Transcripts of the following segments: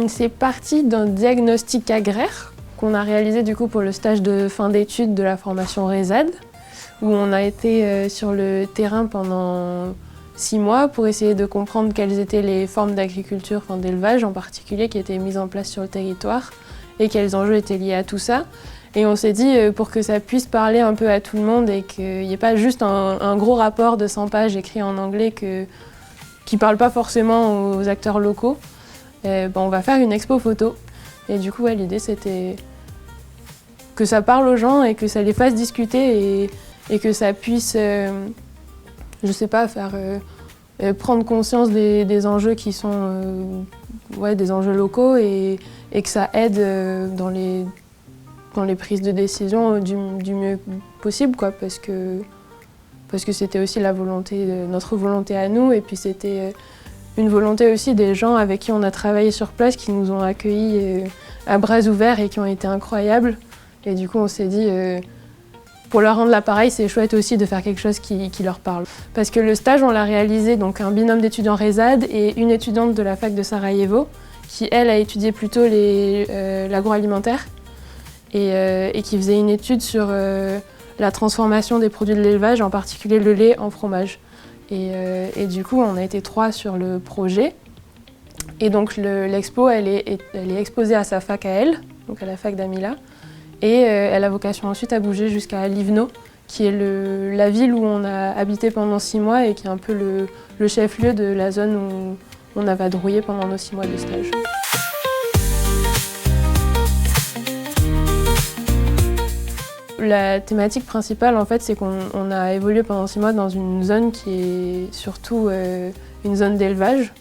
C'est parti d'un diagnostic agraire qu'on a réalisé du coup pour le stage de fin d'études de la formation RESAD, où on a été sur le terrain pendant 6 mois pour essayer de comprendre quelles étaient les formes d'agriculture, enfin d'élevage en particulier, qui étaient mises en place sur le territoire et quels enjeux étaient liés à tout ça. Et on s'est dit, pour que ça puisse parler un peu à tout le monde et qu'il n'y ait pas juste un gros rapport de 100 pages écrit en anglais qui ne parle pas forcément aux acteurs locaux, on va faire une expo photo. Et du coup, l'idée, c'était que ça parle aux gens et que ça les fasse discuter et que ça puisse, je sais pas, faire prendre conscience des enjeux qui sont des enjeux locaux et que ça aide dans les prises de décision du mieux possible, quoi, parce que c'était aussi notre volonté à nous, et puis c'était une volonté aussi des gens avec qui on a travaillé sur place, qui nous ont accueillis à bras ouverts et qui ont été incroyables. Et du coup, on s'est dit, pour leur rendre l'appareil, c'est chouette aussi de faire quelque chose qui leur parle. Parce que le stage, on l'a réalisé, donc un binôme d'étudiants RESAD et une étudiante de la fac de Sarajevo, qui, elle, a étudié plutôt l'agroalimentaire et qui faisait une étude sur la transformation des produits de l'élevage, en particulier le lait en fromage. Et du coup, on a été 3 sur le projet. Et donc l'expo, elle est exposée à sa fac à elle, donc à la fac d'Amila. Et elle a vocation ensuite à bouger jusqu'à Livno, qui est la ville où on a habité pendant 6 mois et qui est un peu le chef-lieu de la zone où on a vadrouillé pendant nos 6 mois de stage. La thématique principale, en fait, c'est qu'on a évolué pendant 6 mois dans une zone qui est surtout une zone d'élevage.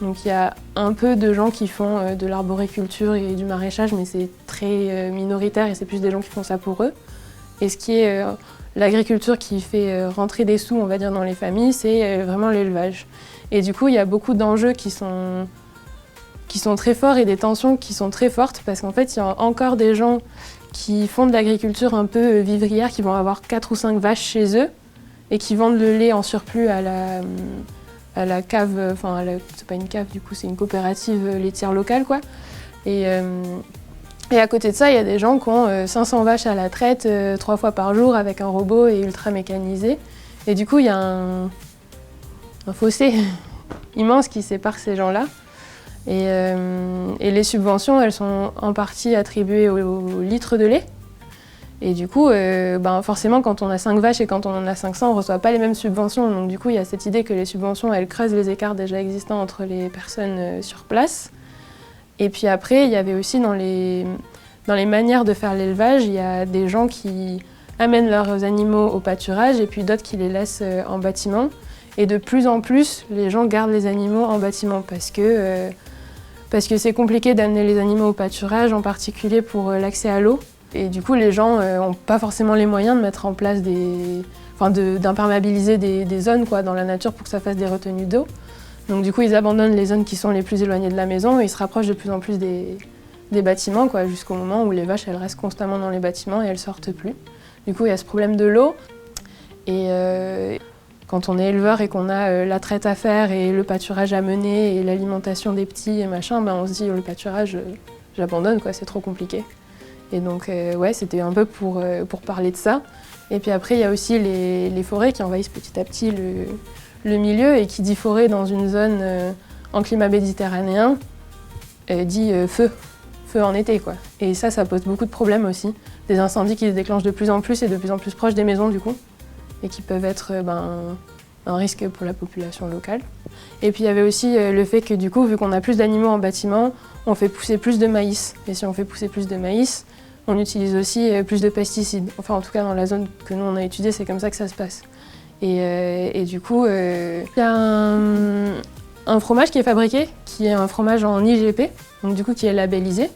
Donc il y a un peu de gens qui font de l'arboriculture et du maraîchage, mais c'est très minoritaire et c'est plus des gens qui font ça pour eux. Et ce qui est l'agriculture qui fait rentrer des sous, on va dire, dans les familles, c'est vraiment l'élevage. Et du coup, il y a beaucoup d'enjeux qui sont très forts et des tensions qui sont très fortes, parce qu'en fait, il y a encore des gens qui font de l'agriculture un peu vivrière, qui vont avoir 4 ou 5 vaches chez eux et qui vendent le lait en surplus à la cave, enfin c'est pas une cave du coup, c'est une coopérative laitière locale, quoi. Et à côté de ça, il y a des gens qui ont 500 vaches à la traite 3 fois par jour avec un robot et ultra mécanisé. Et du coup, il y a un fossé immense qui sépare ces gens-là. Et les subventions, elles sont en partie attribuées au litre de lait. Et du coup, forcément, quand on a 5 vaches et quand on en a 500, on ne reçoit pas les mêmes subventions. Donc du coup, il y a cette idée que les subventions, elles creusent les écarts déjà existants entre les personnes sur place. Et puis après, il y avait aussi dans les manières de faire l'élevage, il y a des gens qui amènent leurs animaux au pâturage et puis d'autres qui les laissent en bâtiment. Et de plus en plus, les gens gardent les animaux en bâtiment parce que c'est compliqué d'amener les animaux au pâturage, en particulier pour l'accès à l'eau. Et du coup, les gens n'ont pas forcément les moyens de mettre en place d'imperméabiliser des zones, quoi, dans la nature pour que ça fasse des retenues d'eau. Donc du coup, ils abandonnent les zones qui sont les plus éloignées de la maison et ils se rapprochent de plus en plus des bâtiments, quoi, jusqu'au moment où les vaches, elles restent constamment dans les bâtiments et elles sortent plus. Du coup, il y a ce problème de l'eau. Et quand on est éleveur et qu'on a la traite à faire et le pâturage à mener et l'alimentation des petits et machin, on se dit le pâturage, j'abandonne, quoi, c'est trop compliqué. Et donc, c'était un peu pour parler de ça. Et puis après, il y a aussi les forêts qui envahissent petit à petit le milieu. Et qui dit forêt dans une zone en climat méditerranéen, dit feu en été, quoi. Et ça pose beaucoup de problèmes aussi. Des incendies qui se déclenchent de plus en plus et de plus en plus proches des maisons, du coup. Et qui peuvent être un risque pour la population locale. Et puis il y avait aussi le fait que du coup, vu qu'on a plus d'animaux en bâtiment, on fait pousser plus de maïs. Et si on fait pousser plus de maïs, on utilise aussi plus de pesticides. Enfin, en tout cas, dans la zone que nous on a étudiée, c'est comme ça que ça se passe. Et du coup, il y a un fromage qui est fabriqué, qui est un fromage en IGP, donc du coup qui est labellisé,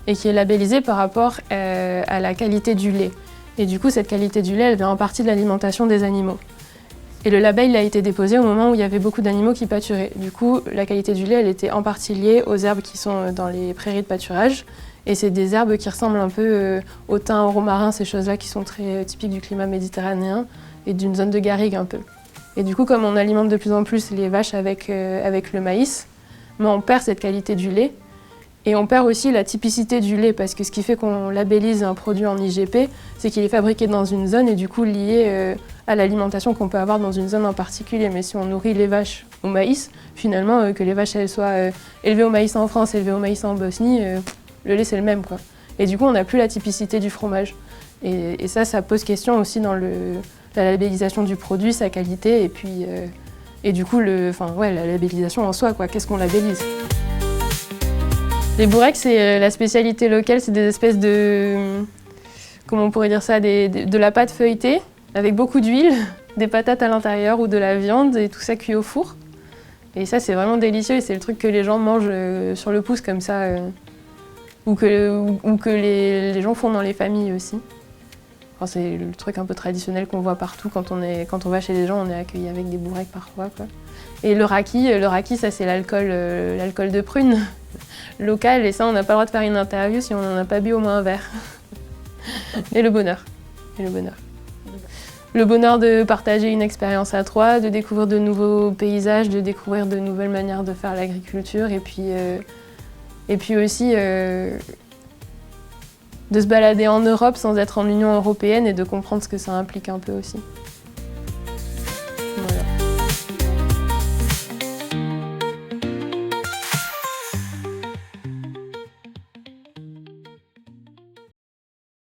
et qui est labellisé par rapport à la qualité du lait. Et du coup, cette qualité du lait, elle vient en partie de l'alimentation des animaux. Et le label il a été déposé au moment où il y avait beaucoup d'animaux qui pâturaient. Du coup, la qualité du lait, elle était en partie liée aux herbes qui sont dans les prairies de pâturage. Et c'est des herbes qui ressemblent un peu au thym, au romarin, ces choses-là qui sont très typiques du climat méditerranéen et d'une zone de garrigue un peu. Et du coup, comme on alimente de plus en plus les vaches avec le maïs, on perd cette qualité du lait. Et on perd aussi la typicité du lait, parce que ce qui fait qu'on labellise un produit en IGP, c'est qu'il est fabriqué dans une zone et du coup lié à l'alimentation qu'on peut avoir dans une zone en particulier. Mais si on nourrit les vaches au maïs, finalement, que les vaches elles soient élevées au maïs en France, élevées au maïs en Bosnie, le lait c'est le même, quoi. Et du coup, on n'a plus la typicité du fromage. Et ça pose question aussi dans la labellisation du produit, sa qualité, et puis et du coup, la labellisation en soi, quoi. Qu'est-ce qu'on labellise? Les bourrèques, c'est la spécialité locale, c'est des espèces de, comment on pourrait dire ça, de la pâte feuilletée avec beaucoup d'huile, des patates à l'intérieur ou de la viande et tout ça cuit au four. Et ça, c'est vraiment délicieux et c'est le truc que les gens mangent sur le pouce comme ça, ou que les gens font dans les familles aussi. Enfin, c'est le truc un peu traditionnel qu'on voit partout. Quand on va chez les gens, on est accueilli avec des bourrèques parfois, quoi. Et le raki, ça c'est l'alcool de prune local. Et ça, on n'a pas le droit de faire une interview si on n'en a pas bu au moins un verre. Et le bonheur. Le bonheur de partager une expérience à trois, de découvrir de nouveaux paysages, de découvrir de nouvelles manières de faire l'agriculture. Et puis aussi de se balader en Europe sans être en Union européenne et de comprendre ce que ça implique un peu aussi.